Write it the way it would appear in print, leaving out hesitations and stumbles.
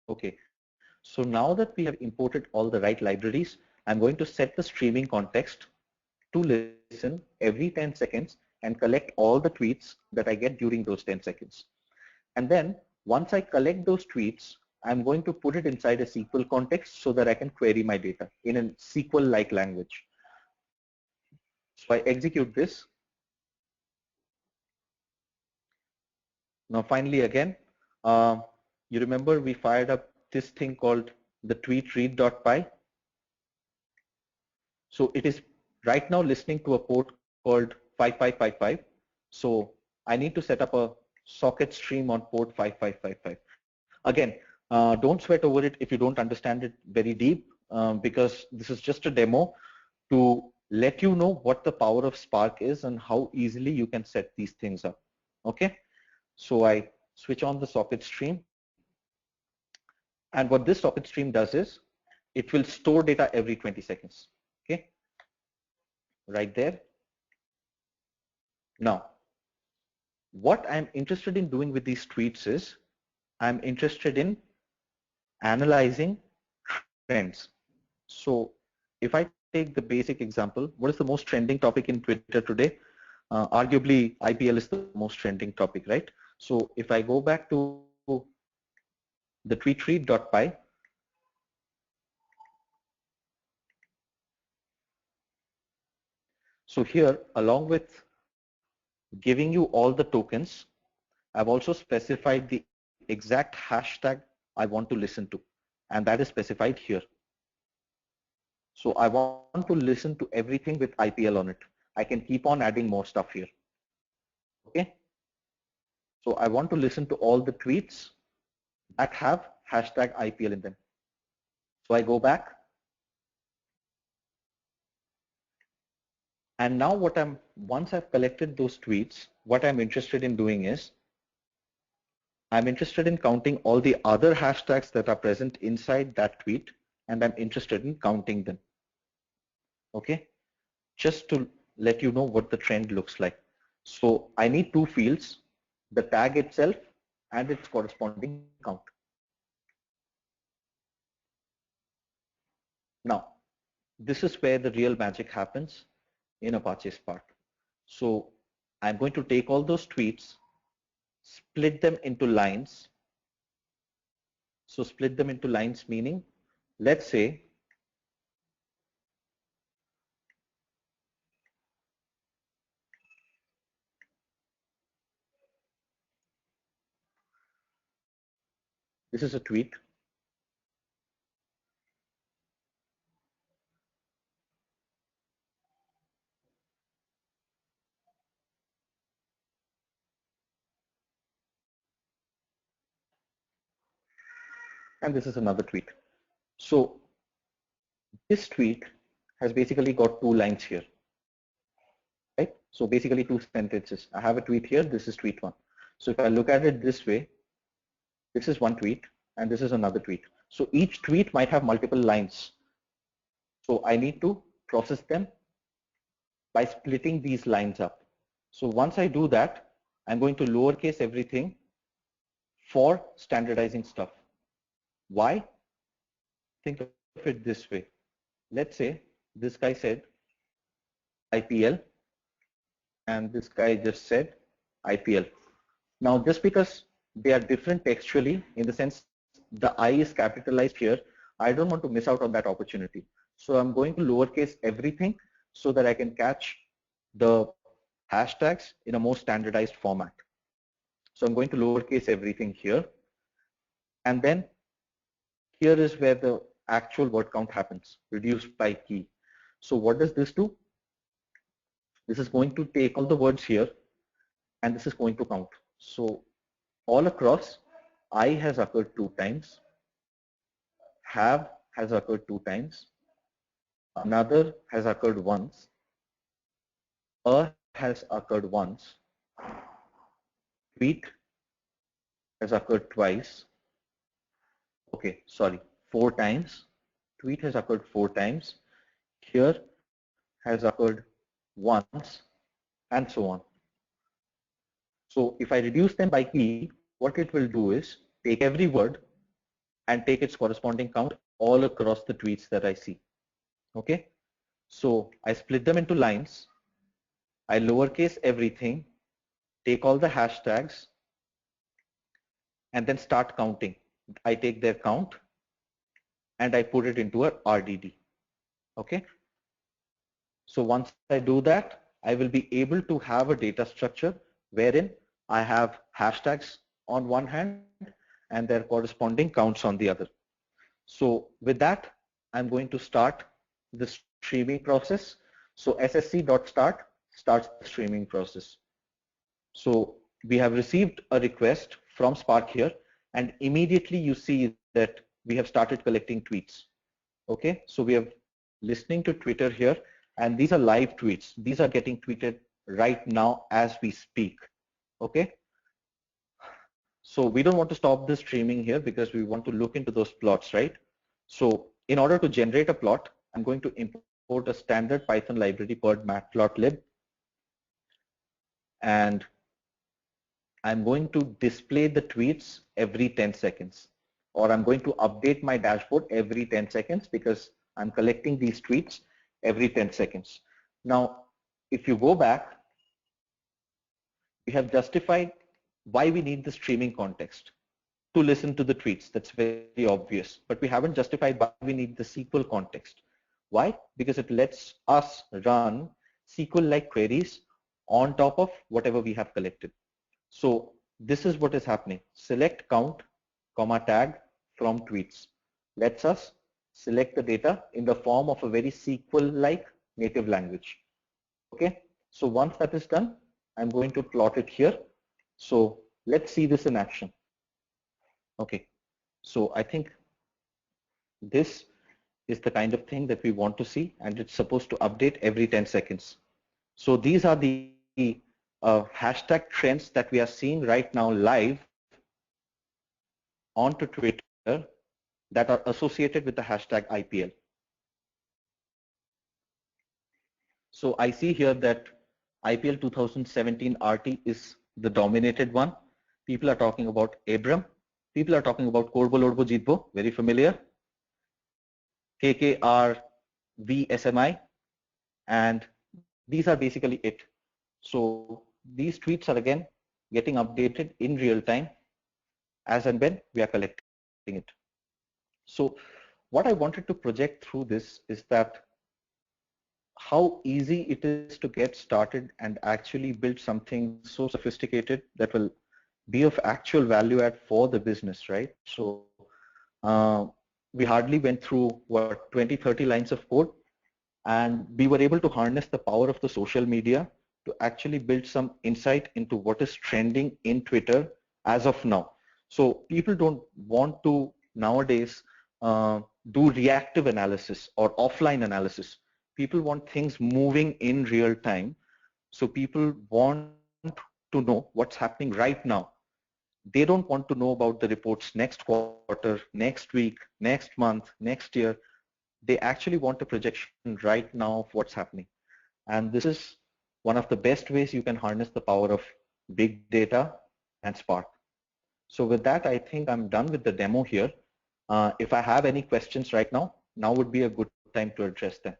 Okay, so now that we have imported all the right libraries, I'm going to set the streaming context to listen every 10 seconds and collect all the tweets that I get during those 10 seconds. And then once I collect those tweets, I'm going to put it inside a SQL context so that I can query my data in a SQL-like language. So I execute this. Now finally again, uh, you remember we fired up this thing called the tweet read.py. So it is right now listening to a port called 5555. So I need to set up a socket stream on port 5555. Again, don't sweat over it if you don't understand it very deep, because this is just a demo to let you know what the power of Spark is and how easily you can set these things up. Okay, so I switch on the socket stream, and what this socket stream does is it will store data every 20 seconds. Okay, right there. Now, what I'm interested in doing with these tweets is I'm interested in analyzing trends. So if I take the basic example, what is the most trending topic in Twitter today? Arguably, IPL is the most trending topic, right? So if I go back to the tweetread.py, so here, along with giving you all the tokens, I've also specified the exact hashtag I want to listen to, and that is specified here. So I want to listen to everything with IPL on it. I can keep on adding more stuff here. Okay. So I want to listen to all the tweets that have hashtag IPL in them. So I go back, and now once I've collected those tweets, what I'm interested in doing is I'm interested in counting all the other hashtags that are present inside that tweet, and I'm interested in counting them. Okay, just to let you know what the trend looks like. So I need two fields, the tag itself and its corresponding count. Now, this is where the real magic happens in Apache Spark. So I'm going to take all those tweets, split them into lines. So split them into lines meaning, let's say this is a tweet. And this is another tweet. So this tweet has basically got two lines here, right? So basically two sentences. I have a tweet here, this is tweet one. So if I look at it this way, this is one tweet and this is another tweet. So each tweet might have multiple lines. So I need to process them by splitting these lines up. So once I do that, I'm going to lowercase everything for standardizing stuff. Why? Think of it this way. Let's say this guy said IPL and this guy just said IPL. Now just because they are different textually in the sense the I is capitalized here, I don't want to miss out on that opportunity. So I'm going to lowercase everything so that I can catch the hashtags in a more standardized format. So I'm going to lowercase everything here. And then here is where the actual word count happens, reduced by key. So what does this do? This is going to take all the words here and this is going to count. So all across, I has occurred 2 times, have has occurred 2 times, another has occurred once, a has occurred once, tweet has occurred twice, okay, sorry, 4 times, tweet has occurred 4 times, here has occurred once, and so on. So if I reduce them by key, what it will do is take every word and take its corresponding count all across the tweets that I see. Okay, so I split them into lines. I lowercase everything, take all the hashtags, and then start counting. I take their count and I put it into a RDD. Okay, so once I do that, I will be able to have a data structure wherein I have hashtags on one hand and their corresponding counts on the other. So with that, I'm going to start the streaming process. So ssc.start starts the streaming process. So we have received a request from Spark here, and immediately you see that we have started collecting tweets. Okay, so we have listening to Twitter here, and these are live tweets. These are getting tweeted right now as we speak. Okay, so we don't want to stop the streaming here because we want to look into those plots, right? So in order to generate a plot, I'm going to import a standard Python library called matplotlib, and I'm going to display the tweets every 10 seconds, or I'm going to update my dashboard every 10 seconds because I'm collecting these tweets every 10 seconds. Now, if you go back, we have justified why we need the streaming context to listen to the tweets. That's very obvious, but we haven't justified why we need the SQL context. Why? Because it lets us run SQL-like queries on top of whatever we have collected. So this is what is happening. Select count, comma tag from tweets. Lets us select the data in the form of a very SQL-like native language. Okay, so once that is done, I'm going to plot it here. So let's see this in action. Okay, so I think this is the kind of thing that we want to see, and it's supposed to update every 10 seconds. So these are the hashtag trends that we are seeing right now live onto Twitter that are associated with the hashtag IPL. So I see here that IPL 2017 RT is the dominated one. People are talking about Abram. People are talking about Korbo Lorbo Jitbo, very familiar. KKR VSMI, and these are basically it. So these tweets are again getting updated in real time as and when we are collecting it. So what I wanted to project through this is that how easy it is to get started and actually build something so sophisticated that will be of actual value add for the business, right? So we hardly went through what 20, 30 lines of code, and we were able to harness the power of the social media to actually build some insight into what is trending in Twitter as of now. So people don't want to nowadays do reactive analysis or offline analysis. People want things moving in real time. So people want to know what's happening right now. They don't want to know about the reports next quarter, next week, next month, next year. They actually want a projection right now of what's happening. And this is one of the best ways you can harness the power of big data and Spark. So with that, I think I'm done with the demo here. If I have any questions right now, now would be a good time to address them.